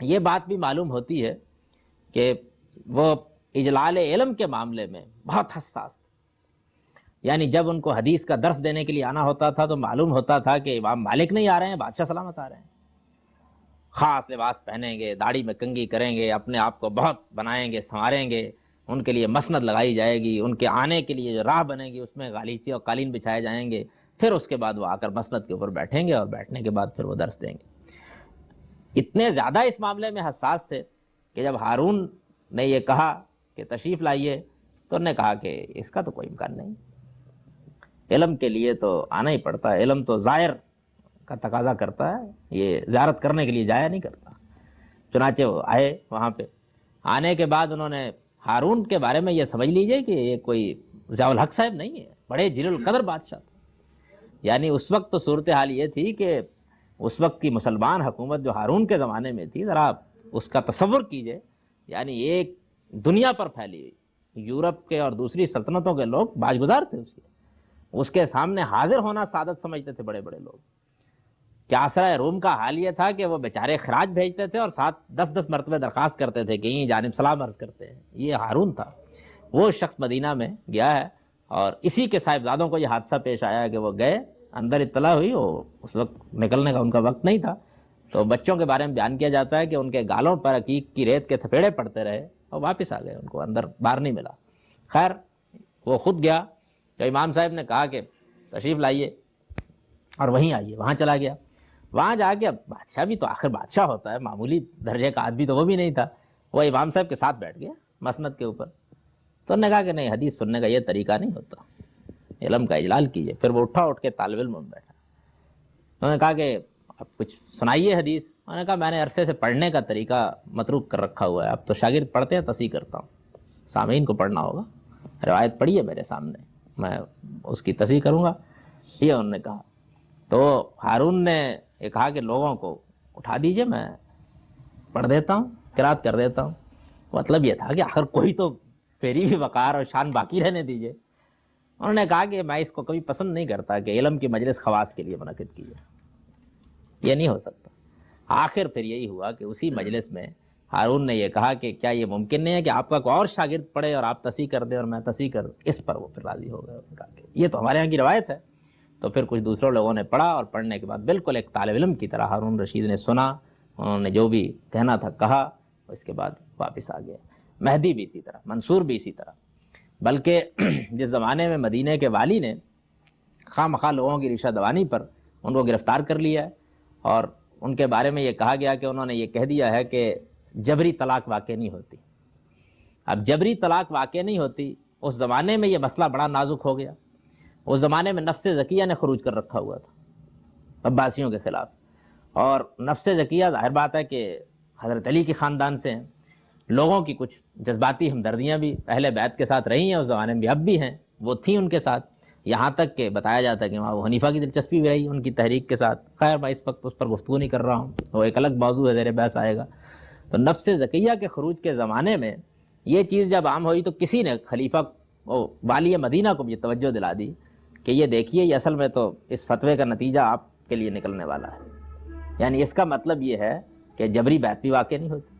یہ بات بھی معلوم ہوتی ہے کہ وہ اجلال علم کے معاملے میں بہت حساس تھے. یعنی جب ان کو حدیث کا درس دینے کے لیے آنا ہوتا تھا تو معلوم ہوتا تھا کہ امام مالک نہیں آ رہے ہیں، بادشاہ سلامت آ رہے ہیں. خاص لباس پہنیں گے، داڑھی میں کنگھی کریں گے، اپنے آپ کو بہت بنائیں گے، سنواریں گے، ان کے لیے مسند لگائی جائے گی، ان کے آنے کے لیے جو راہ بنے گی اس میں غالیچے اور قالین بچھائے جائیں گے، پھر اس کے بعد وہ آ کر مسند کے اوپر بیٹھیں گے اور بیٹھنے کے بعد پھر وہ درس دیں گے. اتنے زیادہ اس معاملے میں حساس تھے کہ جب ہارون نے یہ کہا کہ تشریف لائیے تو انہوں نے کہا کہ اس کا تو کوئی امکان نہیں، علم کے لیے تو آنا ہی پڑتا ہے، علم تو زائر کا تقاضا کرتا ہے، یہ زیارت کرنے کے لیے جایا نہیں کرتا. چنانچہ وہ آئے. وہاں پہ آنے کے بعد انہوں نے ہارون کے بارے میں یہ سمجھ لیجئے کہ یہ کوئی ضیاء الحق صاحب نہیں ہے، بڑے جلیل القدر بادشاہ تھے. یعنی اس وقت تو صورتحال یہ تھی کہ اس وقت کی مسلمان حکومت جو ہارون کے زمانے میں تھی، ذرا اس کا تصور کیجئے. یعنی ایک دنیا پر پھیلی ہوئی یورپ کے اور دوسری سلطنتوں کے لوگ باجگزار تھے اس کے سامنے حاضر ہونا سعادت سمجھتے تھے بڑے بڑے لوگ. کیسرا روم کا حال یہ تھا کہ وہ بیچارے خراج بھیجتے تھے اور 10 مرتبہ درخواست کرتے تھے کہ یہ جانب سلام عرض کرتے ہیں. یہ ہارون تھا، وہ شخص مدینہ میں گیا ہے اور اسی کے صاحبزادوں کو یہ حادثہ پیش آیا کہ وہ گئے، اندر اطلاع ہوئی، وہ اس وقت نکلنے کا ان کا وقت نہیں تھا. تو بچوں کے بارے میں بیان کیا جاتا ہے کہ ان کے گالوں پر عقیق کی ریت کے تھپیڑے پڑتے رہے اور واپس آ گئے، ان کو اندر باہر نہیں ملا. خیر وہ خود گیا تو امام صاحب نے کہا کہ تشریف لائیے اور وہیں آئیے. وہاں چلا گیا. وہاں جا کے اب بادشاہ بھی تو آخر بادشاہ ہوتا ہے، معمولی درجے کا آدمی تو وہ بھی نہیں تھا. وہ امام صاحب کے ساتھ بیٹھ گیا مسند کے اوپر. تو انہوں نے کہا کہ نہیں، حدیث سننے کا یہ طریقہ نہیں ہوتا، علم کا اجلال کیجئے. پھر وہ اٹھ کے طالب علم میں بیٹھا. انہوں نے کہا کہ اب کچھ سنائیے حدیث. انہوں نے کہا میں نے عرصے سے پڑھنے کا طریقہ متروک کر رکھا ہوا ہے، اب تو شاگرد پڑھتے ہیں تصحیح کرتا ہوں، سامعین کو پڑھنا ہوگا، روایت پڑھی ہے میرے سامنے، میں اس کی تصحیح کروں گا، یہ انہوں نے کہا. تو ہارون نے یہ کہا کہ لوگوں کو اٹھا دیجئے، میں پڑھ دیتا ہوں، قرات کر دیتا ہوں. مطلب یہ تھا کہ آخر کوئی تو پھیری بھی وقار اور شان باقی رہنے دیجئے. انہوں نے کہا کہ میں اس کو کبھی پسند نہیں کرتا کہ علم کی مجلس خواص کے لیے منعقد کی جائے، یہ نہیں ہو سکتا. آخر پھر یہی ہوا کہ اسی مجلس میں ہارون نے یہ کہا کہ کیا یہ ممکن نہیں ہے کہ آپ کا کوئی اور شاگرد پڑھے اور آپ تصحیح کر دیں اور میں تصحیح کر دوں. اس پر وہ پھر راضی ہو گئے. کہا کہ یہ تو ہمارے یہاں کی روایت ہے. تو پھر کچھ دوسرے لوگوں نے پڑھا اور پڑھنے کے بعد بالکل ایک طالب علم کی طرح ہارون رشید نے سنا، انہوں نے جو بھی کہنا تھا کہا، اس کے بعد واپس آ گیا. مہدی بھی اسی طرح، منصور بھی اسی طرح. بلکہ جس زمانے میں مدینے کے والی نے خواہ مخواہ لوگوں کی ریشہ دوانی پر ان کو گرفتار کر لیا ہے اور ان کے بارے میں یہ کہا گیا کہ انہوں نے یہ کہہ دیا ہے کہ جبری طلاق واقع نہیں ہوتی. اب جبری طلاق واقع نہیں ہوتی، اس زمانے میں یہ مسئلہ بڑا نازک ہو گیا. اس زمانے میں نفس زکیہ نے خروج کر رکھا ہوا تھا عباسیوں کے خلاف، اور نفس زکیہ ظاہر بات ہے کہ حضرت علی کے خاندان سے ہیں. لوگوں کی کچھ جذباتی ہمدردیاں بھی اہل بیت کے ساتھ رہی ہیں اس زمانے میں بھی، اب بھی ہیں، وہ تھیں ان کے ساتھ، یہاں تک کہ بتایا جاتا ہے کہ وہاں حنیفہ کی دلچسپی بھی رہی ان کی تحریک کے ساتھ. خیر میں اس وقت اس پر گفتگو نہیں کر رہا ہوں، وہ ایک الگ موضوع ہے، زیر بحث آئے گا. تو نفس زکیہ کے خروج کے زمانے میں یہ چیز جب عام ہوئی تو کسی نے خلیفہ والی مدینہ کو بھی توجہ دلا دی کہ یہ دیکھیے یہ اصل میں تو اس فتوے کا نتیجہ آپ کے لیے نکلنے والا ہے. یعنی اس کا مطلب یہ ہے کہ جبری بیعت بھی واقع نہیں ہوتی.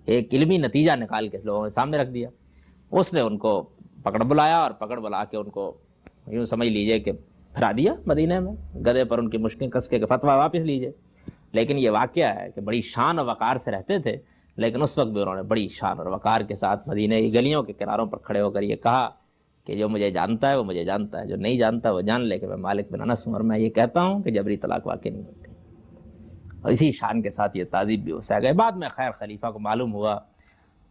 ایک علمی نتیجہ نکال کے لوگوں کے سامنے رکھ دیا. اس نے ان کو پکڑ بلایا اور پکڑ بلا کے ان کو یوں سمجھ لیجئے کہ پھرا دیا مدینہ میں، گدے پر ان کی مشکیں کس کے فتویٰ واپس لیجئے. لیکن یہ واقعہ ہے کہ بڑی شان اور وقار سے رہتے تھے، لیکن اس وقت بھی انہوں نے بڑی شان اور وقار کے ساتھ مدینہ کی گلیوں کے کناروں پر کھڑے ہو کر یہ کہا کہ جو مجھے جانتا ہے وہ مجھے جانتا ہے، جو نہیں جانتا وہ جان لے کہ میں مالک بن انس ہوں اور میں یہ کہتا ہوں کہ جبری طلاق واقع نہیں ہوتی. اور اسی شان کے ساتھ یہ تعذیب بھی ہو سکے. بعد میں خیر خلیفہ کو معلوم ہوا،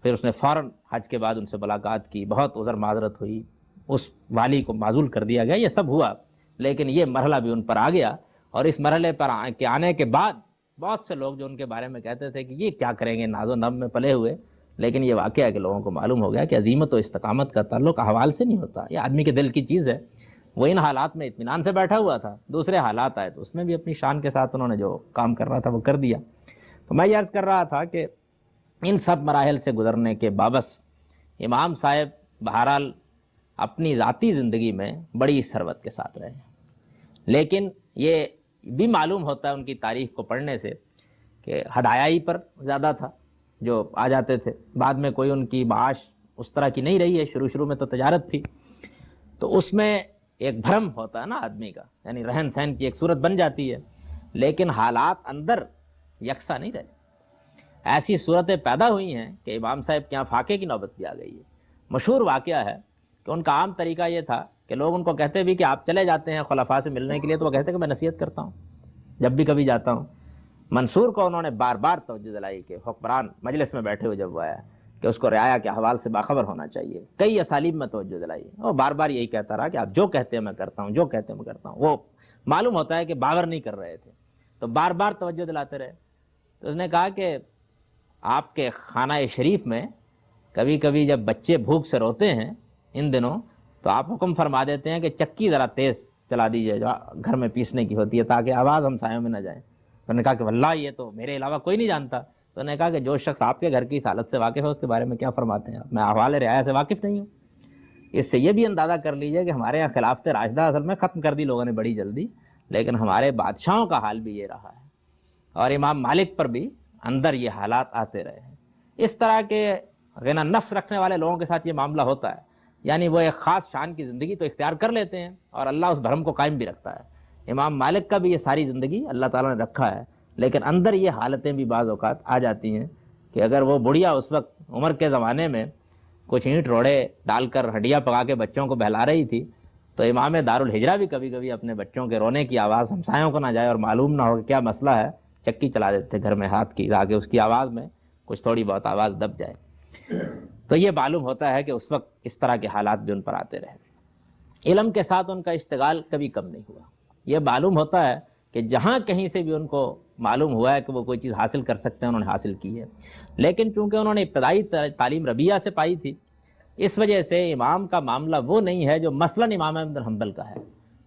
پھر اس نے فوراً حج کے بعد ان سے ملاقات کی، بہت عذر معذرت ہوئی، اس والی کو معزول کر دیا گیا، یہ سب ہوا. لیکن یہ مرحلہ بھی ان پر آ گیا، اور اس مرحلے پر آنے کے بعد بہت سے لوگ جو ان کے بارے میں کہتے تھے کہ یہ کیا کریں گے، ناز و نم میں پلے ہوئے. لیکن یہ واقعہ ہے کہ لوگوں کو معلوم ہو گیا کہ عزیمت و استقامت کا تعلق احوال سے نہیں ہوتا، یہ آدمی کے دل کی چیز ہے. وہ ان حالات میں اطمینان سے بیٹھا ہوا تھا، دوسرے حالات آئے تو اس میں بھی اپنی شان کے ساتھ انہوں نے جو کام کر رہا تھا وہ کر دیا. تو میں یہ عرض کر رہا تھا کہ ان سب مراحل سے گزرنے کے باوجود امام صاحب بہرحال اپنی ذاتی زندگی میں بڑی ثروت کے ساتھ رہے. لیکن یہ بھی معلوم ہوتا ہے ان کی تاریخ کو پڑھنے سے کہ ہدایائی پر زیادہ تھا جو آ جاتے تھے، بعد میں کوئی ان کی معاش اس طرح کی نہیں رہی ہے، شروع میں تو تجارت تھی، تو اس میں ایک بھرم ہوتا ہے نا آدمی کا، یعنی رہن سہن کی ایک صورت بن جاتی ہے، لیکن حالات اندر یکساں نہیں رہے۔ ایسی صورتیں پیدا ہوئی ہیں کہ امام صاحب کے یہاں فاقے کی نوبت بھی آ گئی ہے۔ مشہور واقعہ ہے کہ ان کا عام طریقہ یہ تھا کہ لوگ ان کو کہتے بھی کہ آپ چلے جاتے ہیں خلفاء سے ملنے کے لیے، تو وہ کہتے کہ میں نصیحت کرتا ہوں جب بھی کبھی جاتا ہوں۔ منصور کو انہوں نے بار بار توجہ دلائی کہ حکمران مجلس میں بیٹھے ہوئے جب وہ آیا کہ اس کو رعایا کے احوال سے باخبر ہونا چاہیے، کئی اسالیب میں توجہ دلائی، وہ بار بار یہی کہتا رہا کہ آپ جو کہتے ہیں میں کرتا ہوں، جو کہتے ہیں میں کرتا ہوں۔ وہ معلوم ہوتا ہے کہ باور نہیں کر رہے تھے، تو بار بار توجہ دلاتے رہے۔ تو اس نے کہا کہ آپ کے خانہ شریف میں کبھی کبھی جب بچے بھوک سے روتے ہیں ان دنوں، تو آپ حکم فرما دیتے ہیں کہ چکی ذرا تیز چلا دیجیے جو گھر میں پیسنے کی ہوتی ہے تاکہ آواز ہمسایوں میں نہ جائے۔ تو نے کہا کہ واللہ یہ تو میرے علاوہ کوئی نہیں جانتا۔ تو نے کہا کہ جو شخص آپ کے گھر کی اس حالت سے واقف ہے اس کے بارے میں کیا فرماتے ہیں آپ؟ میں احوال رعایا سے واقف نہیں ہوں۔ اس سے یہ بھی اندازہ کر لیجئے کہ ہمارے یہاں خلافت راشدہ اصل میں ختم کر دی لوگوں نے بڑی جلدی، لیکن ہمارے بادشاہوں کا حال بھی یہ رہا ہے، اور امام مالک پر بھی اندر یہ حالات آتے رہے ہیں۔ اس طرح کے غنا نفس رکھنے والے لوگوں کے ساتھ یہ معاملہ ہوتا ہے، یعنی وہ ایک خاص شان کی زندگی تو اختیار کر لیتے ہیں اور اللہ اس بھرم کو قائم بھی رکھتا ہے۔ امام مالک کا بھی یہ ساری زندگی اللہ تعالیٰ نے رکھا ہے، لیکن اندر یہ حالتیں بھی بعض اوقات آ جاتی ہیں کہ اگر وہ بڑھیا اس وقت عمر کے زمانے میں کچھ اینٹ روڑے ڈال کر ہڈیاں پکا کے بچوں کو بہلا رہی تھی، تو امام دارالہجرہ بھی کبھی کبھی اپنے بچوں کے رونے کی آواز ہمسایوں کو نہ جائے اور معلوم نہ ہو کہ کیا مسئلہ ہے، چکی چلا دیتے گھر میں ہاتھ کی تاکہ اس کی آواز میں کچھ تھوڑی بہت آواز دب جائے۔ تو یہ معلوم ہوتا ہے کہ اس وقت اس طرح کے حالات بھی ان پر آتے رہے۔ علم کے ساتھ ان کا اشتغال کبھی کم نہیں ہوا۔ یہ معلوم ہوتا ہے کہ جہاں کہیں سے بھی ان کو معلوم ہوا ہے کہ وہ کوئی چیز حاصل کر سکتے ہیں انہوں نے حاصل کی ہے، لیکن چونکہ انہوں نے ابتدائی تعلیم ربیہ سے پائی تھی، اس وجہ سے امام کا معاملہ وہ نہیں ہے جو مثلاً امام احمد بن حنبل کا ہے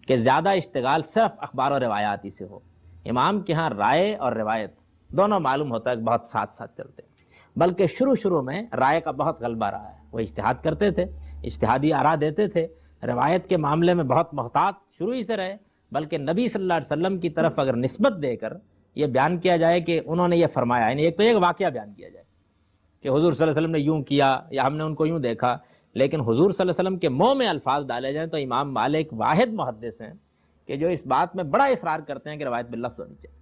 کہ زیادہ اشتغال صرف اخبار و روایاتی سے ہو۔ امام کے ہاں رائے اور روایت دونوں معلوم ہوتا ہے کہ بہت ساتھ ساتھ چلتے ہیں، بلکہ شروع میں رائے کا بہت غلبہ رہا ہے، وہ اجتہاد کرتے تھے، اجتہادی آراء دیتے تھے، روایت کے معاملے میں بہت محتاط شروع ہی سے رہے، بلکہ نبی صلی اللہ علیہ وسلم کی طرف اگر نسبت دے کر یہ بیان کیا جائے کہ انہوں نے یہ فرمایا، یعنی ایک تو ایک واقعہ بیان کیا جائے کہ حضور صلی اللہ علیہ وسلم نے یوں کیا یا ہم نے ان کو یوں دیکھا، لیکن حضور صلی اللہ علیہ وسلم کے منہ میں الفاظ ڈالے جائیں تو امام مالک واحد محدث ہیں کہ جو اس بات میں بڑا اصرار کرتے ہیں کہ روایت باللفظ ہونی چاہیے،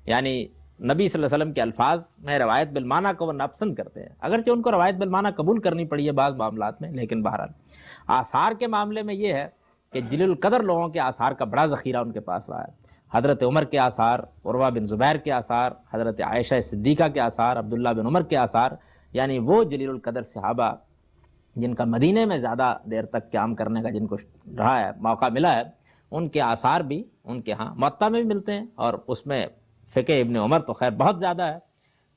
یعنی نبی صلی اللہ علیہ وسلم کے الفاظ میں روایت بالمعنی کو وہ ناپسند کرتے ہیں، اگرچہ ان کو روایت بالمعنی قبول کرنی پڑی ہے بعض معاملات میں، لیکن بہرحال آثار کے معاملے میں یہ ہے کہ جلیل القدر لوگوں کے آثار کا بڑا ذخیرہ ان کے پاس رہا ہے۔ حضرت عمر کے آثار، عروہ بن زبیر کے آثار، حضرت عائشہ صدیقہ کے آثار، عبداللہ بن عمر کے آثار، یعنی وہ جلیل القدر صحابہ جن کا مدینے میں زیادہ دیر تک قیام کرنے کا جن کو رہا ہے، موقع ملا ہے، ان کے آثار بھی ان کے ہاں موطا میں بھی ملتے ہیں، اور اس میں فقہ ابن عمر تو خیر بہت زیادہ ہے،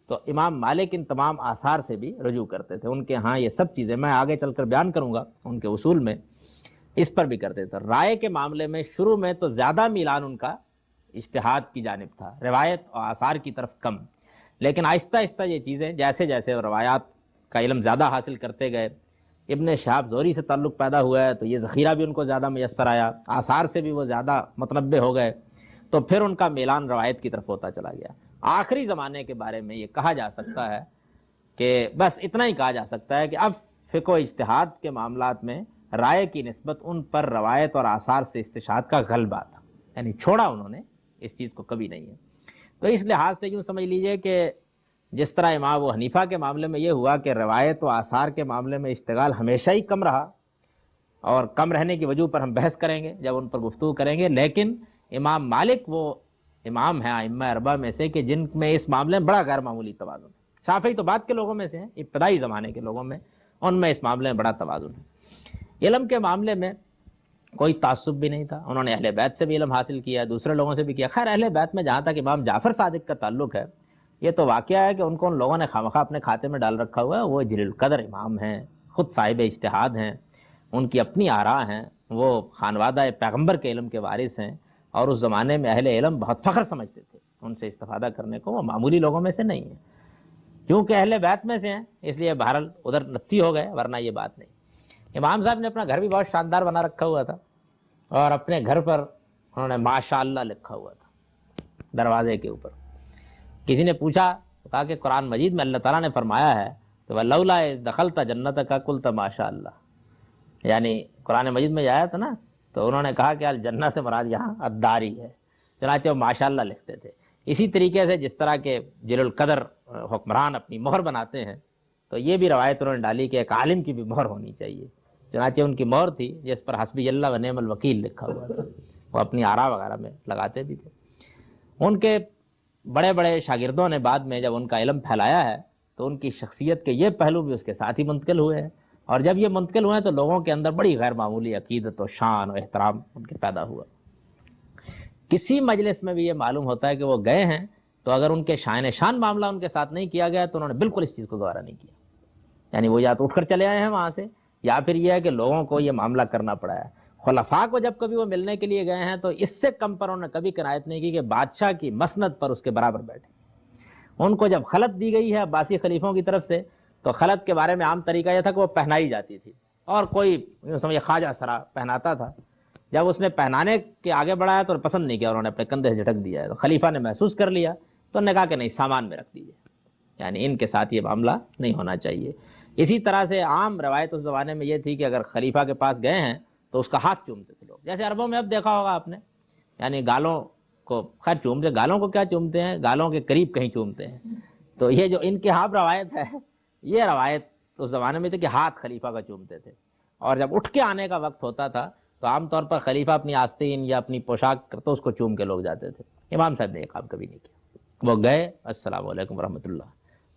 تو امام مالک ان تمام آثار سے بھی رجوع کرتے تھے، ان کے ہاں یہ سب چیزیں میں آگے چل کر بیان کروں گا ان کے اصول میں، اس پر بھی کرتے تھے۔ رائے کے معاملے میں شروع میں تو زیادہ میلان ان کا اجتہاد کی جانب تھا، روایت اور آثار کی طرف کم، لیکن آہستہ آہستہ یہ چیزیں جیسے جیسے روایات کا علم زیادہ حاصل کرتے گئے، ابن شہاب زہری سے تعلق پیدا ہوا ہے تو یہ ذخیرہ بھی ان کو زیادہ میسر آیا، آثار سے بھی وہ زیادہ متنبع ہو گئے، تو پھر ان کا میلان روایت کی طرف ہوتا چلا گیا۔ آخری زمانے کے بارے میں یہ کہا جا سکتا ہے کہ بس اتنا ہی کہا جا سکتا ہے کہ اب فقہ و اجتہاد کے معاملات میں رائے کی نسبت ان پر روایت اور آثار سے استشہاد کا غلبہ تھا، یعنی چھوڑا انہوں نے اس چیز کو کبھی نہیں ہے۔ تو اس لحاظ سے یوں سمجھ لیجئے کہ جس طرح امام ابو حنیفہ کے معاملے میں یہ ہوا کہ روایت و آثار کے معاملے میں اشتغال ہمیشہ ہی کم رہا، اور کم رہنے کی وجہ پر ہم بحث کریں گے جب ان پر گفتگو کریں گے، لیکن امام مالک وہ امام ہیں ائمہ اربعہ میں سے کہ جن میں اس معاملے میں بڑا غیر معمولی توازن ہے۔ شافعی تو بعد کے لوگوں میں سے ہیں، ابتدائی زمانے کے لوگوں میں ان میں اس معاملے میں بڑا توازن ہے۔ علم کے معاملے میں کوئی تعصب بھی نہیں تھا، انہوں نے اہل بیت سے بھی علم حاصل کیا، دوسرے لوگوں سے بھی کیا۔ خیر اہل بیت میں جہاں تک امام جعفر صادق کا تعلق ہے، یہ تو واقعہ ہے کہ ان کو ان لوگوں نے خامخواہ اپنے کھاتے میں ڈال رکھا ہوا ہے، وہ جلیل القدر امام ہیں، خود صاحب اجتہاد ہیں، ان کی اپنی آراء ہیں، وہ خانوادہ پیغمبر کے علم کے وارث ہیں، اور اس زمانے میں اہل علم بہت فخر سمجھتے تھے ان سے استفادہ کرنے کو، وہ معمولی لوگوں میں سے نہیں ہیں، کیونکہ اہل بیت میں سے ہیں اس لیے بہرحال ادھر نتی ہو گئے، ورنہ یہ بات نہیں۔ امام صاحب نے اپنا گھر بھی بہت شاندار بنا رکھا ہوا تھا، اور اپنے گھر پر انہوں نے ماشاء اللہ لکھا ہوا تھا دروازے کے اوپر، کسی نے پوچھا تو کہا کہ قرآن مجید میں اللہ تعالیٰ نے فرمایا ہے تو وَلَوْلَا إِذْ دَخَلْتَ جَنَّتَكَ قُلْتَ مَا شَاءَ اللَّهُ، یعنی قرآن مجید میں یہ آیا تھا نا، تو انہوں نے کہا کہ الجنہ سے مراد یہاں الداری ہے، چنانچہ وہ ماشاء اللہ لکھتے تھے۔ اسی طریقے سے جس طرح کے جلیل القدر حکمران اپنی مہر بناتے ہیں، تو یہ بھی روایت انہوں نے ڈالی کہ ایک عالم کی بھی مہر ہونی چاہیے، چنانچہ ان کی مہر تھی جس پر حسبی اللہ و نعم الوکیل لکھا ہوا تھا، وہ اپنی آرا وغیرہ میں لگاتے بھی تھے۔ ان کے بڑے بڑے شاگردوں نے بعد میں جب ان کا علم پھیلایا ہے تو ان کی شخصیت کے یہ پہلو بھی اس کے ساتھ ہی منتقل ہوئے ہیں، اور جب یہ منتقل ہوئے ہیں تو لوگوں کے اندر بڑی غیر معمولی عقیدت و شان و احترام ان کے پیدا ہوا۔ کسی مجلس میں بھی یہ معلوم ہوتا ہے کہ وہ گئے ہیں تو اگر ان کے شان معاملہ ان کے ساتھ نہیں کیا گیا تو انہوں نے بالکل اس چیز کو گوارا نہیں کیا، یعنی وہ یا تو اٹھ کر چلے آئے ہیں وہاں سے، یا پھر یہ ہے کہ لوگوں کو یہ معاملہ کرنا پڑا ہے۔ خلفاء کو جب کبھی وہ ملنے کے لیے گئے ہیں تو اس سے کم پر انہوں نے کبھی کنایت نہیں کی کہ بادشاہ کی مسند پر اس کے برابر بیٹھے۔ ان کو جب خلعت دی گئی ہے عباسی خلیفوں کی طرف سے تو خلعت کے بارے میں عام طریقہ یہ تھا کہ وہ پہنائی جاتی تھی، اور کوئی سمجھے خواجہ سرا پہناتا تھا۔ جب اس نے پہنانے کے آگے بڑھایا تو پسند نہیں کیا، انہوں نے اپنے کندھے سے جھٹک دیا ہے، تو خلیفہ نے محسوس کر لیا تو انہوں نے کہا کہ نہیں، سامان میں رکھ دیجیے، یعنی ان کے ساتھ یہ معاملہ نہیں ہونا چاہیے۔ اسی طرح سے عام روایت اس زمانے میں یہ تھی کہ اگر خلیفہ کے پاس گئے ہیں تو اس کا ہاتھ چومتے تھے لوگ، جیسے عربوں میں اب دیکھا ہوگا آپ نے، یعنی گالوں کو خیر چومتے، گالوں کو کیا چومتے ہیں، گالوں کے قریب کہیں چومتے ہیں۔ تو یہ جو ان کے ہاں روایت ہے، یہ روایت اس زمانے میں تھی کہ ہاتھ خلیفہ کا چومتے تھے، اور جب اٹھ کے آنے کا وقت ہوتا تھا تو عام طور پر خلیفہ اپنی آستین یا اپنی پوشاک کرتے اس کو چوم کے لوگ جاتے تھے۔ امام صاحب نے یہ کام کبھی نہیں کیا، وہ گئے السلام علیکم ورحمۃ اللہ،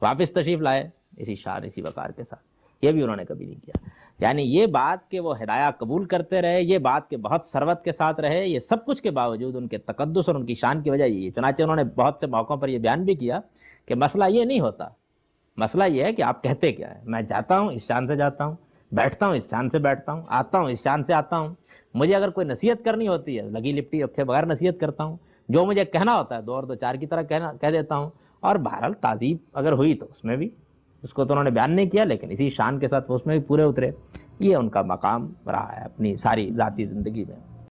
واپس تشریف لائے اسی شان اسی وقار کے ساتھ، یہ بھی انہوں نے کبھی نہیں کیا۔ یعنی یہ بات کہ وہ ہدایہ قبول کرتے رہے، یہ بات کہ بہت ثروت کے ساتھ رہے، یہ سب کچھ کے باوجود ان کے تقدس اور ان کی شان کی وجہ یہی ہے۔ چنانچہ انہوں نے بہت سے موقعوں پر یہ بیان بھی کیا کہ مسئلہ یہ نہیں ہوتا، مسئلہ یہ ہے کہ آپ کہتے کیا ہے۔ میں جاتا ہوں اس شان سے جاتا ہوں، بیٹھتا ہوں اس شان سے بیٹھتا ہوں، آتا ہوں اس شان سے آتا ہوں، مجھے اگر کوئی نصیحت کرنی ہوتی ہے لگی لپٹی رکھے بغیر نصیحت کرتا ہوں، جو مجھے کہنا ہوتا ہے دو اور دو چار کی طرح کہہ دیتا ہوں، اور بہرحال تعذیب اگر ہوئی تو اس میں بھی، اس کو تو انہوں نے بیان نہیں کیا لیکن اسی شان کے ساتھ اس میں بھی پورے اترے۔ یہ ان کا مقام رہا ہے اپنی ساری ذاتی زندگی میں۔